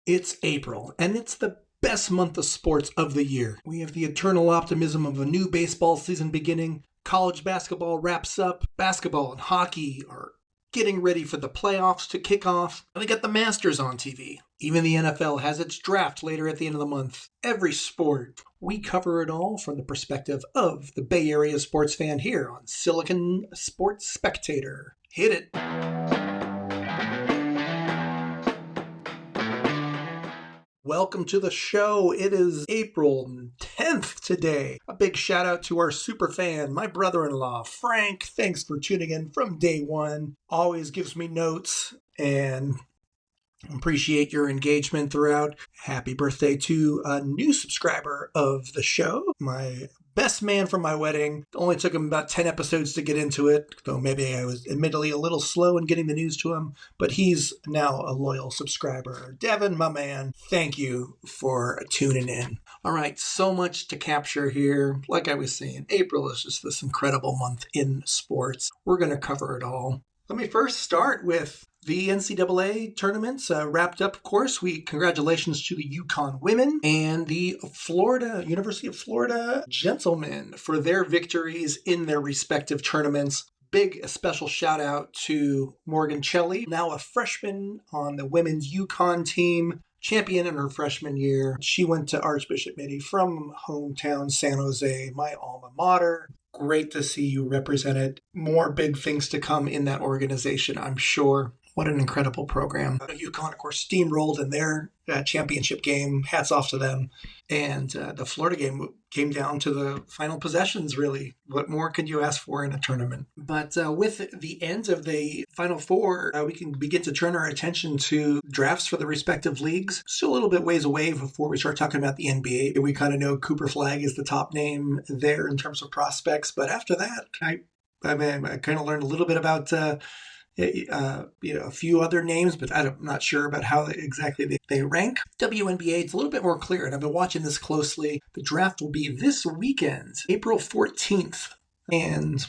It's April, and it's the best month of sports of the year. We have the eternal optimism of a new baseball season beginning. College basketball wraps up. Basketball and hockey are getting ready for the playoffs to kick off. And we got the Masters on TV. Even the NFL has its draft later at the end of the month. Every sport, we cover it all from the perspective of the Bay Area sports fan here on Silicon Sports Spectator. Hit it. Welcome to the show. It is April 10th today. A big shout out to our super fan, my brother-in-law, Frank. Thanks for tuning in from day one. Always gives me notes and appreciate your engagement throughout. Happy birthday to a new subscriber of the show, my best man from my wedding. It only took him about 10 episodes to get into it, though maybe I was admittedly a little slow in getting the news to him, but he's now a loyal subscriber. Devin, my man, thank you for tuning in. All right, so much to capture here. Like I was saying, April is just this incredible month in sports. We're going to cover it all. Let me first start with the NCAA tournaments wrapped up, of course. Congratulations to the UConn women and the University of Florida gentlemen for their victories in their respective tournaments. Big special shout out to Morgan Shelley, now a freshman on the women's UConn team, champion in her freshman year. She went to Archbishop Mitty from hometown San Jose, my alma mater. Great to see you represented. More big things to come in that organization, I'm sure. What an incredible program. UConn, of course, steamrolled in their championship game. Hats off to them. And the Florida game came down to the final possessions, really. What more could you ask for in a tournament? But with the end of the Final Four, we can begin to turn our attention to drafts for the respective leagues. Still a little bit ways away before we start talking about the NBA. We kind of know Cooper Flagg is the top name there in terms of prospects. But after that, I kind of learned a little bit about a few other names, but I'm not sure about how exactly they rank. WNBA, it's a little bit more clear, and I've been watching this closely. The draft will be this weekend, April 14th, and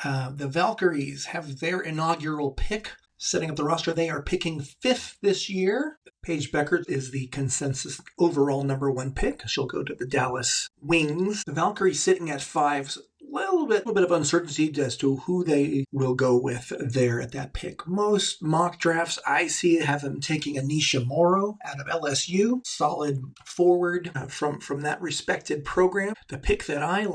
the Valkyries have their inaugural pick. Setting up the roster, they are picking 5th this year. Paige Beckert is the consensus overall number 1 pick. She'll go to the Dallas Wings. The Valkyries sitting at 5. A little bit of uncertainty as to who they will go with there at that pick. Most mock drafts I see have them taking Anisha Morrow out of LSU, solid forward from that respected program. The pick that I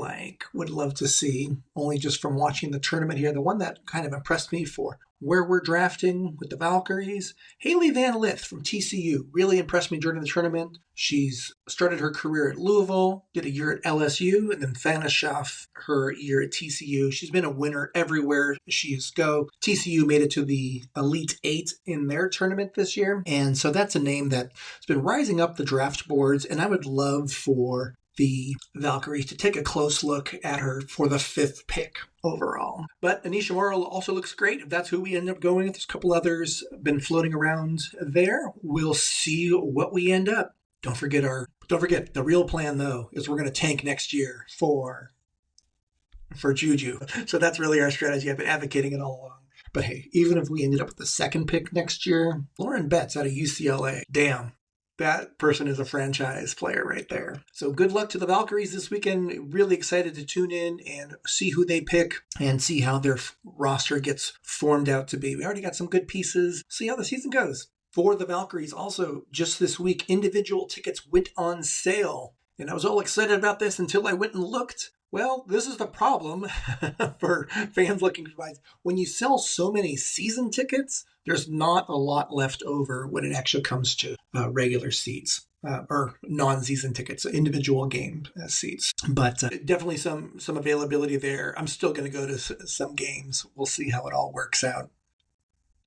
would love to see, only just from watching the tournament here, the one that kind of impressed me for where we're drafting with the Valkyries, Haley Van Lith from TCU really impressed me during the tournament. She's started her career at Louisville, did a year at LSU, and then finished off her year at TCU. She's been a winner everywhere she's go. TCU made it to the Elite 8 in their tournament this year, and so that's a name that's been rising up the draft boards, and I would love for the Valkyries to take a close look at her for the 5th pick overall. But Anisha Morrow also looks great. If that's who we end up going with, there's a couple others been floating around there. We'll see what we end up. Don't forget the real plan though is we're going to tank next year for Juju. So that's really our strategy. I've been advocating it all along. But hey, even if we ended up with the 2nd pick next year, Lauren Betts out of UCLA. Damn. That person is a franchise player right there. So good luck to the Valkyries this weekend. Really excited to tune in and see who they pick and see how their roster gets formed out to be. We already got some good pieces. See how the season goes. For the Valkyries, also, just this week, individual tickets went on sale. And I was all excited about this until I went and looked. Well, this is the problem for fans looking to buy. When you sell so many season tickets, there's not a lot left over when it actually comes to regular seats or non-season tickets, individual game seats. But definitely some availability there. I'm still going to go to some games. We'll see how it all works out.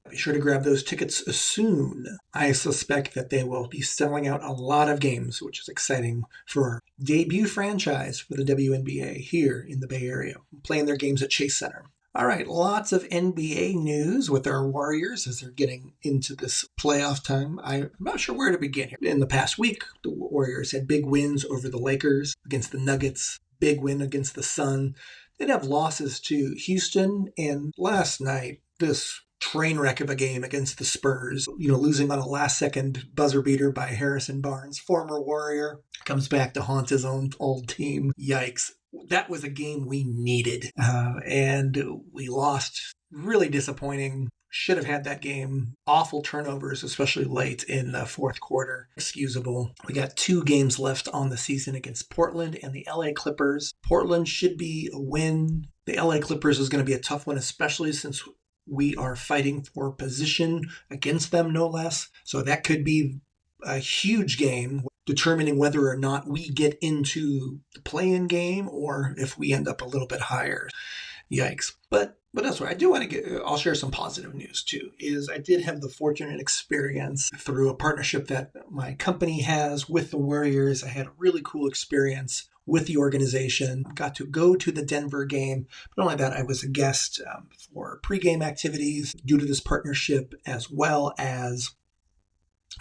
Be sure to grab those tickets soon. I suspect that they will be selling out a lot of games, which is exciting for our debut franchise for the WNBA here in the Bay Area, playing their games at Chase Center. All right, lots of NBA news with our Warriors as they're getting into this playoff time. I'm not sure where to begin here. In the past week, the Warriors had big wins over the Lakers, against the Nuggets, big win against the Sun. They'd have losses to Houston, and last night, this train wreck of a game against the Spurs, losing on a last-second buzzer beater by Harrison Barnes, former Warrior, comes back to haunt his own old team. Yikes. That was a game we needed, and we lost. Really disappointing. Should have had that game. Awful turnovers, especially late in the fourth quarter. Excusable. We got 2 games left on the season against Portland and the LA Clippers. Portland should be a win. The LA Clippers is going to be a tough one, especially since we are fighting for position against them, no less. So that could be a huge game, determining whether or not we get into the play-in game or if we end up a little bit higher. Yikes. But elsewhere, I do want to I'll share some positive news too, is I did have the fortunate experience through a partnership that my company has with the Warriors. I had a really cool experience with the organization. Got to go to the Denver game. But not only that, I was a guest for pregame activities due to this partnership, as well as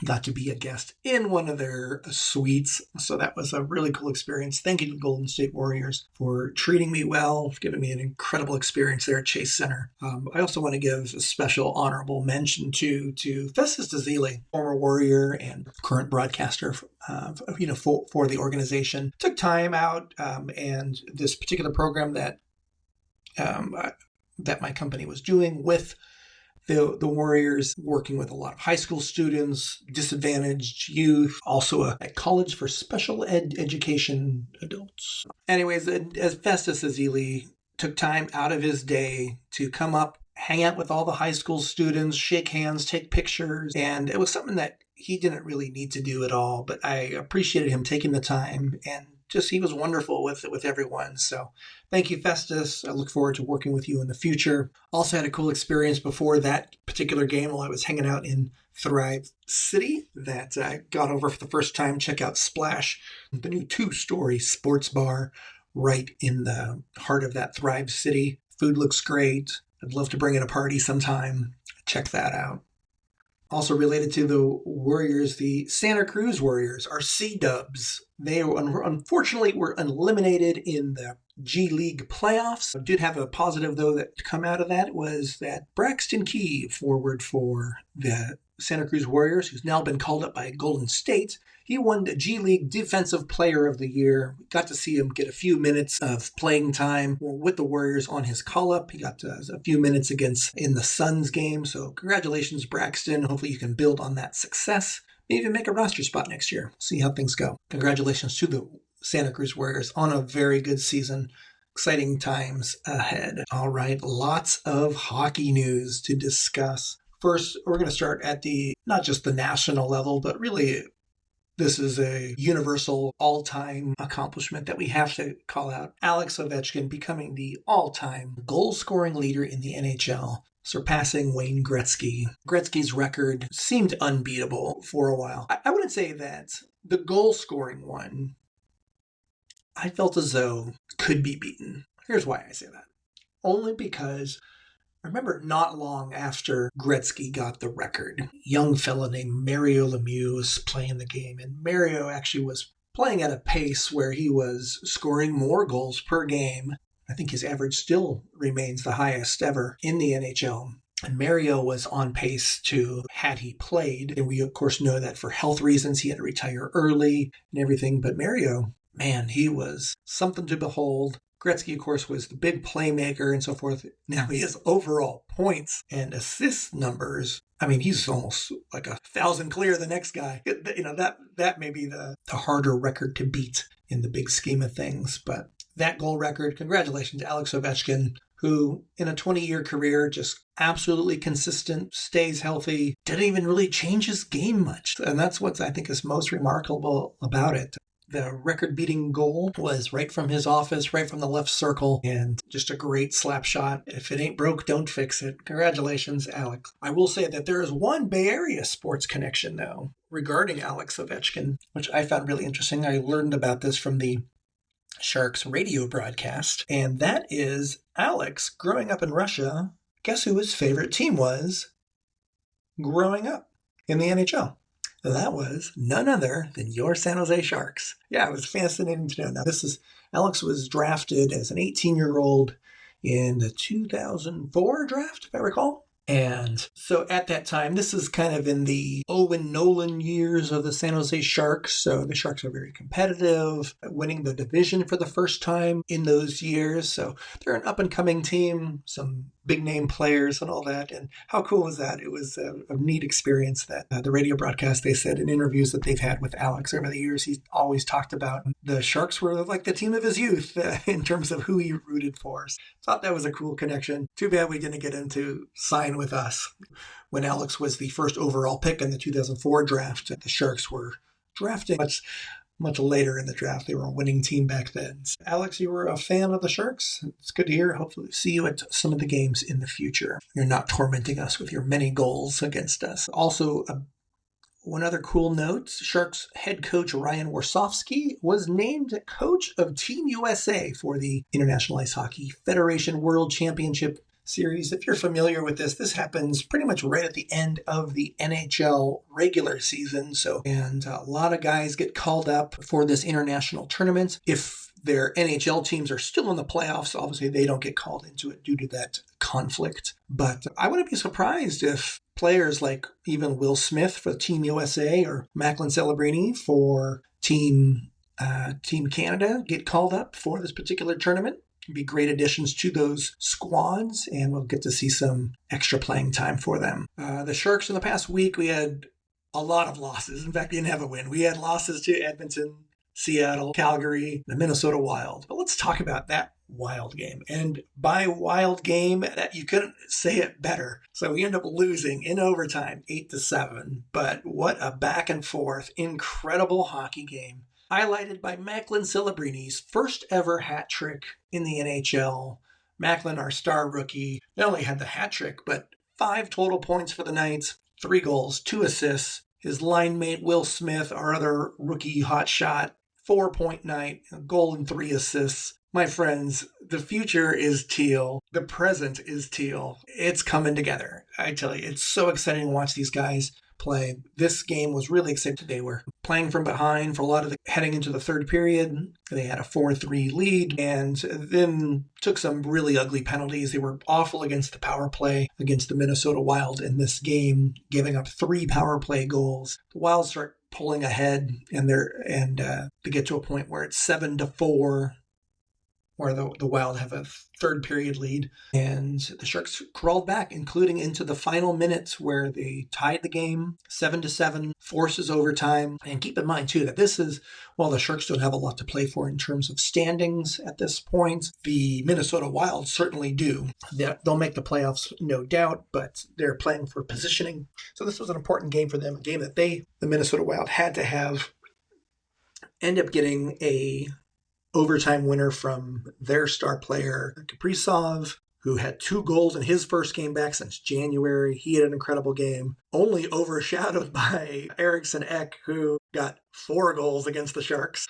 got to be a guest in one of their suites. So that was a really cool experience. Thank you to the Golden State Warriors for treating me well, giving me an incredible experience there at Chase Center. I also want to give a special honorable mention to Festus Ezeli, former Warrior and current broadcaster for the organization. Took time out, and this particular program that my company was doing with the Warriors, working with a lot of high school students, disadvantaged youth, also a college for special education adults. Anyways, as Festus Ezeli took time out of his day to come up, hang out with all the high school students, shake hands, take pictures, and it was something that he didn't really need to do at all, but I appreciated him taking the time, and just he was wonderful with everyone. So thank you, Festus. I look forward to working with you in the future. Also had a cool experience before that particular game while I was hanging out in Thrive City that I got over for the first time. Check out Splash, the new 2-story sports bar right in the heart of that Thrive City. Food looks great. I'd love to bring in a party sometime. Check that out. Also related to the Warriors, the Santa Cruz Warriors are C-Dubs. They unfortunately were eliminated in the G League playoffs. I did have a positive, though, that come out of that was that Braxton Key, forward for the Santa Cruz Warriors, who's now been called up by Golden State, he won the G League Defensive Player of the Year. We got to see him get a few minutes of playing time with the Warriors on his call-up. He got a few minutes in the Suns game. So congratulations, Braxton. Hopefully you can build on that success. Maybe even make a roster spot next year. See how things go. Congratulations to the Santa Cruz Warriors on a very good season. Exciting times ahead. All right, lots of hockey news to discuss. First, we're going to start at not just the national level, but really this is a universal all-time accomplishment that we have to call out. Alex Ovechkin becoming the all-time goal-scoring leader in the NHL, surpassing Wayne Gretzky. Gretzky's record seemed unbeatable for a while. I wouldn't say that the goal-scoring one, I felt as though could be beaten. Here's why I say that. Only because I remember not long after Gretzky got the record, a young fella named Mario Lemieux was playing the game, and Mario actually was playing at a pace where he was scoring more goals per game. I think his average still remains the highest ever in the NHL. And Mario was on pace to, had he played, and we of course know that for health reasons he had to retire early and everything, but Mario, man, he was something to behold. Gretzky, of course, was the big playmaker and so forth. Now he has overall points and assist numbers. I mean, he's almost like 1,000 clear of the next guy. That may be the harder record to beat in the big scheme of things. But that goal record, congratulations to Alex Ovechkin, who in a 20-year career, just absolutely consistent, stays healthy, didn't even really change his game much. And that's what I think is most remarkable about it. The record-beating goal was right from his office, right from the left circle, and just a great slap shot. If it ain't broke, don't fix it. Congratulations, Alex. I will say that there is one Bay Area sports connection, though, regarding Alex Ovechkin, which I found really interesting. I learned about this from the Sharks radio broadcast, and that is Alex, growing up in Russia, guess who his favorite team was growing up in the NHL? That was none other than your San Jose Sharks. Yeah, it was fascinating to know. Now, Alex was drafted as an 18-year-old in the 2004 draft, if I recall. And so at that time, this is kind of in the Owen Nolan years of the San Jose Sharks. So the Sharks are very competitive, winning the division for the first time in those years. So they're an up-and-coming team, some big-name players and all that. And how cool was that? It was a neat experience that the radio broadcast, they said in interviews that they've had with Alex over the years, he's always talked about the Sharks were like the team of his youth in terms of who he rooted for. So thought that was a cool connection. Too bad we didn't get him to sign with us. When Alex was the first overall pick in the 2004 draft, the Sharks were drafting much later in the draft. They were a winning team back then. So, Alex, you were a fan of the Sharks. It's good to hear. Hopefully see you at some of the games in the future. You're not tormenting us with your many goals against us. Also, one other cool note, Sharks head coach Ryan Warsofsky was named coach of Team USA for the International Ice Hockey Federation World Championship Series. If you're familiar with this happens pretty much right at the end of the NHL regular season. And a lot of guys get called up for this international tournament. If their NHL teams are still in the playoffs, obviously they don't get called into it due to that conflict. But I wouldn't be surprised if players like even Will Smith for Team USA or Macklin Celebrini for Team Canada get called up for this particular tournament. Be great additions to those squads, and we'll get to see some extra playing time for them. The Sharks in the past week, we had a lot of losses. In fact, we didn't have a win. We had losses to Edmonton, Seattle, Calgary, the Minnesota Wild. But let's talk about that Wild game. And by Wild game, you couldn't say it better. So we end up losing in overtime, 8-7. But what a back and forth, incredible hockey game. Highlighted by Macklin Celebrini's first ever hat trick in the NHL. Macklin, our star rookie, not only had the hat trick, but 5 total points for the night, 3 goals, 2 assists. His line mate, Will Smith, our other rookie hotshot, 4-point night, a goal and 3 assists. My friends, the future is teal. The present is teal. It's coming together. I tell you, it's so exciting to watch these guys play. This game was really exciting. They were playing from behind for a lot of heading into the third period. They had a 4-3 lead and then took some really ugly penalties. They were awful against the power play against the Minnesota Wild in this game, giving up 3 power play goals. The Wild start pulling ahead and they get to a point where it's 7-4. Where the Wild have a third period lead. And the Sharks crawled back, including into the final minutes where they tied the game 7-7, forces overtime. And keep in mind, too, that this is, while the Sharks don't have a lot to play for in terms of standings at this point, the Minnesota Wild certainly do. They'll make the playoffs, no doubt, but they're playing for positioning. So this was an important game for them, a game that the Minnesota Wild, had to have. End up getting a overtime winner from their star player, Kaprizov, who had 2 goals in his first game back since January. He had an incredible game, only overshadowed by Eriksson Ek, who got 4 goals against the Sharks.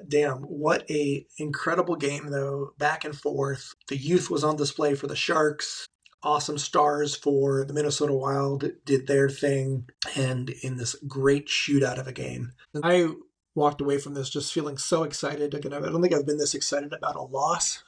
Damn, what a incredible game, though. Back and forth. The youth was on display for the Sharks. Awesome stars for the Minnesota Wild did their thing, and in this great shootout of a game. I walked away from this just feeling so excited. Again, I don't think I've been this excited about a loss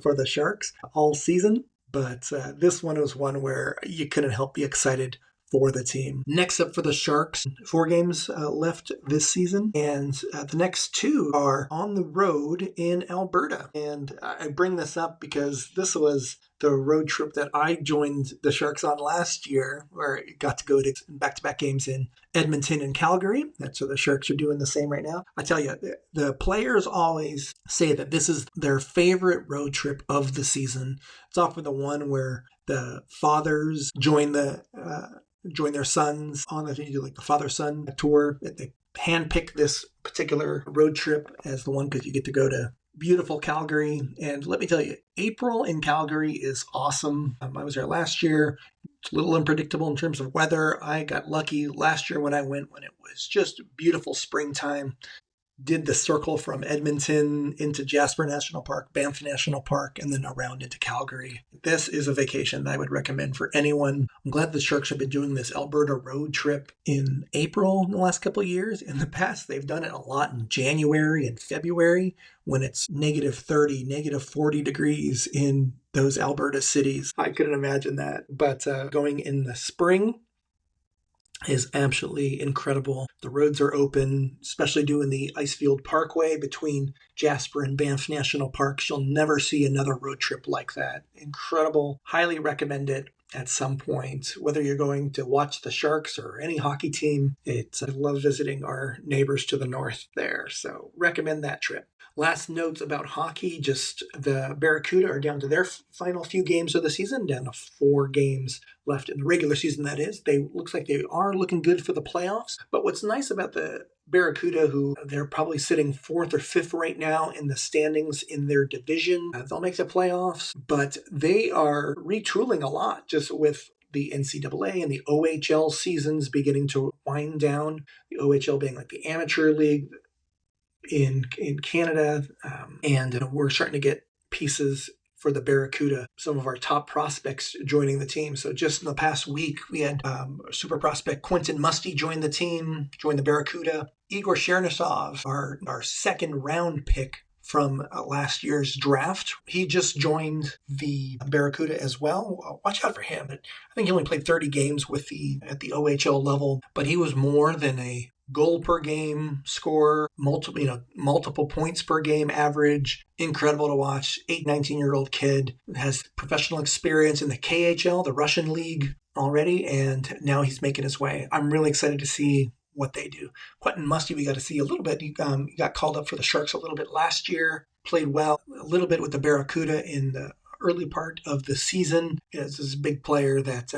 for the Sharks all season, but this one was one where you couldn't help be excited for the team. Next up for the Sharks, 4 games left this season, and the next 2 are on the road in Alberta. And I bring this up because this was the road trip that I joined the Sharks on last year, where I got to go to back-to-back games in Edmonton and Calgary. That's what the Sharks are doing the same right now. I tell you, the players always say that this is their favorite road trip of the season. It's often the one where the fathers join their sons on the father-son tour. They handpick this particular road trip as the one because you get to go to beautiful Calgary. And let me tell you, April in Calgary is awesome. I was there last year. It's a little unpredictable in terms of weather. I got lucky last year when I went when it was just beautiful springtime. did the circle from Edmonton into Jasper National Park, Banff National Park, and then around into Calgary. This is a vacation that I would recommend for anyone. I'm glad the Sharks have been doing this Alberta road trip in April in the last couple of years. In the past, they've done it a lot in January and February when it's -30, -40 degrees in those Alberta cities. I couldn't imagine that. But going in the spring is absolutely incredible. The roads are open, especially doing the Icefield Parkway between Jasper and Banff National Parks. You'll never see another road trip like that. Incredible. Highly recommend it at some point, whether you're going to watch the Sharks or any hockey team. I love visiting our neighbors to the north there, so recommend that trip. Last notes about hockey, just the Barracuda are down to their final few games of the season, down to 4 games left in the regular season, that is. Looks like they are looking good for the playoffs. But what's nice about the Barracuda, who they're probably sitting 4th or 5th right now in the standings in their division. They'll make the playoffs, but they are retooling a lot just with the NCAA and the OHL seasons beginning to wind down. The OHL being like the amateur league in Canada, and we're starting to get pieces for the Barracuda, some of our top prospects joining the team. So just in the past week, we had super prospect Quentin Musty join the Barracuda. Igor Chernisov, our second round pick from last year's draft. He just joined the Barracuda as well. Watch out for him. I think he only played 30 games at the OHL level, but he was more than a goal per game score, multiple points per game average. Incredible to watch. 19-year-old kid has professional experience in the KHL, the Russian league already, and now he's making his way. I'm really excited to see what they do. Quentin Musty, we got to see a little bit. He got called up for the Sharks a little bit last year, played well a little bit with the Barracuda in the early part of the season. This is a big player that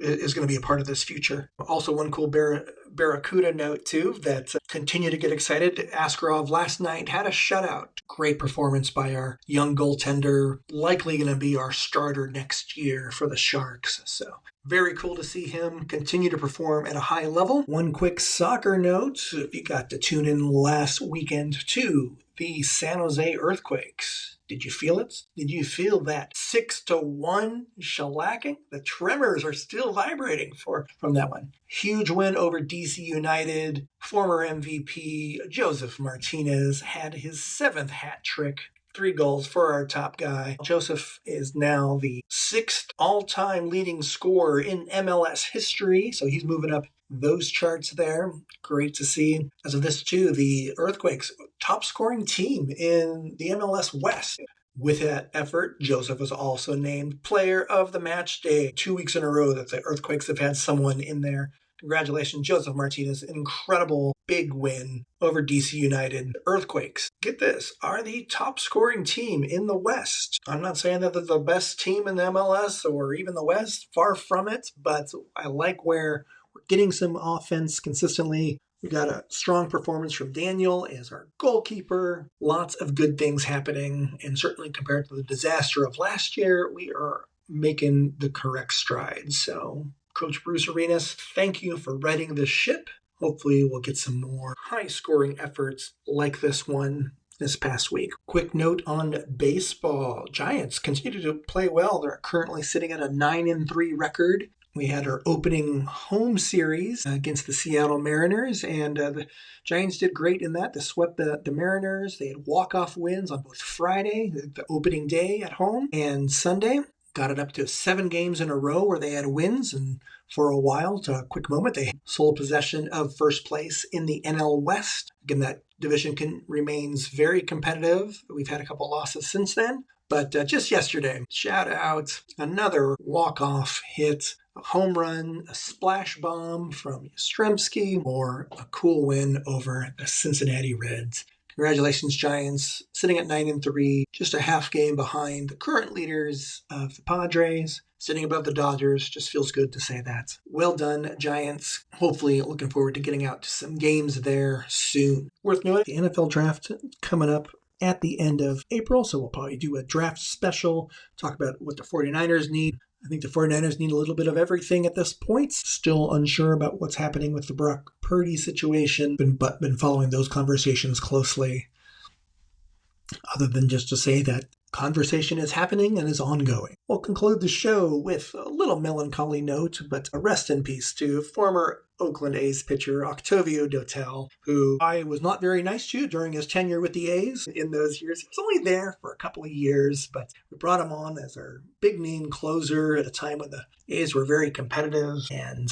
is going to be a part of this future. Also, one cool Barracuda note, too, that continue to get excited. Askarov last night had a shutout. Great performance by our young goaltender, likely going to be our starter next year for the Sharks. So very cool to see him continue to perform at a high level. One quick soccer note, if you got to tune in last weekend to the San Jose Earthquakes. Did you feel it? Did you feel that 6-1 shellacking? The tremors are still vibrating from that one. Huge win over DC United. Former MVP Joseph Martinez had his 7th hat trick. 3 goals for our top guy. Joseph is now the 6th all-time leading scorer in MLS history, so he's moving up those charts there. Great to see. As of this, too, the Earthquakes, top scoring team in the MLS West. With that effort, Joseph was also named Player of the Match Day 2 weeks in a row that the Earthquakes have had someone in there. Congratulations, Joseph Martinez. An incredible big win over DC United. Earthquakes, get this, are the top scoring team in the West. I'm not saying that they're the best team in the MLS or even the West. Far from it, but I like where we're getting some offense consistently. We got a strong performance from Daniel as our goalkeeper. Lots of good things happening, and certainly compared to the disaster of last year, we are making the correct strides. So, Coach Bruce Arenas, thank you for righting this ship. Hopefully we'll get some more high-scoring efforts like this one this past week. Quick note on baseball. Giants continue to play well. They're currently sitting at a 9-3 record. We had our opening home series against the Seattle Mariners, and the Giants did great in that. They swept the Mariners. They had walk-off wins on both Friday, the opening day at home, and Sunday. Got it up to 7 games in a row where they had wins, and for a while, to a quick moment, they sole possession of first place in the NL West. Again, that division remains very competitive. We've had a couple losses since then, but just yesterday, shout out, another walk-off hit, a home run, a splash bomb from Yastrzemski, or a cool win over the Cincinnati Reds. Congratulations, Giants, sitting at 9-3, just a half game behind the current leaders of the Padres, sitting above the Dodgers. Just feels good to say that. Well done, Giants. Hopefully looking forward to getting out to some games there soon. Worth noting, the NFL draft coming up at the end of April, so we'll probably do a draft special, talk about what the 49ers need. I think the 49ers need a little bit of everything at this point. Still unsure about what's happening with the Brock Purdy situation, but been following those conversations closely. Other than just to say that conversation is happening and is ongoing. We'll conclude the show with a little melancholy note, but a rest in peace to former Oakland A's pitcher Octavio Dotel, who I was not very nice to during his tenure with the A's in those years. He was only there for a couple of years, but we brought him on as our big name closer at a time when the A's were very competitive and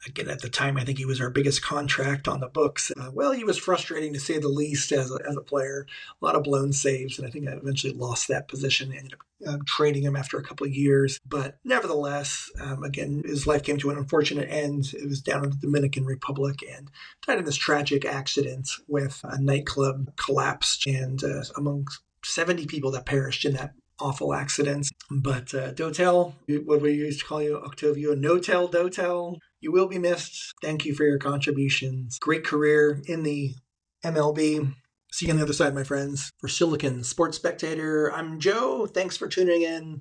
again, at the time, I think he was our biggest contract on the books. He was frustrating to say the least as a player. A lot of blown saves, and I think I eventually lost that position. Ended up trading him after a couple of years. But nevertheless, again, his life came to an unfortunate end. It was down in the Dominican Republic and died in this tragic accident with a nightclub collapsed and among 70 people that perished in that awful accidents. But Dotel, what we used to call you, Octavio, No-Tel Dotel, you will be missed. Thank you for your contributions. Great career in the MLB. See you on the other side, my friends. For Silicon Sports Spectator, I'm Joe. Thanks for tuning in.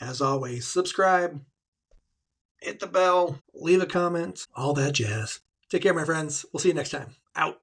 As always, subscribe, hit the bell, leave a comment, all that jazz. Take care, my friends. We'll see you next time. Out.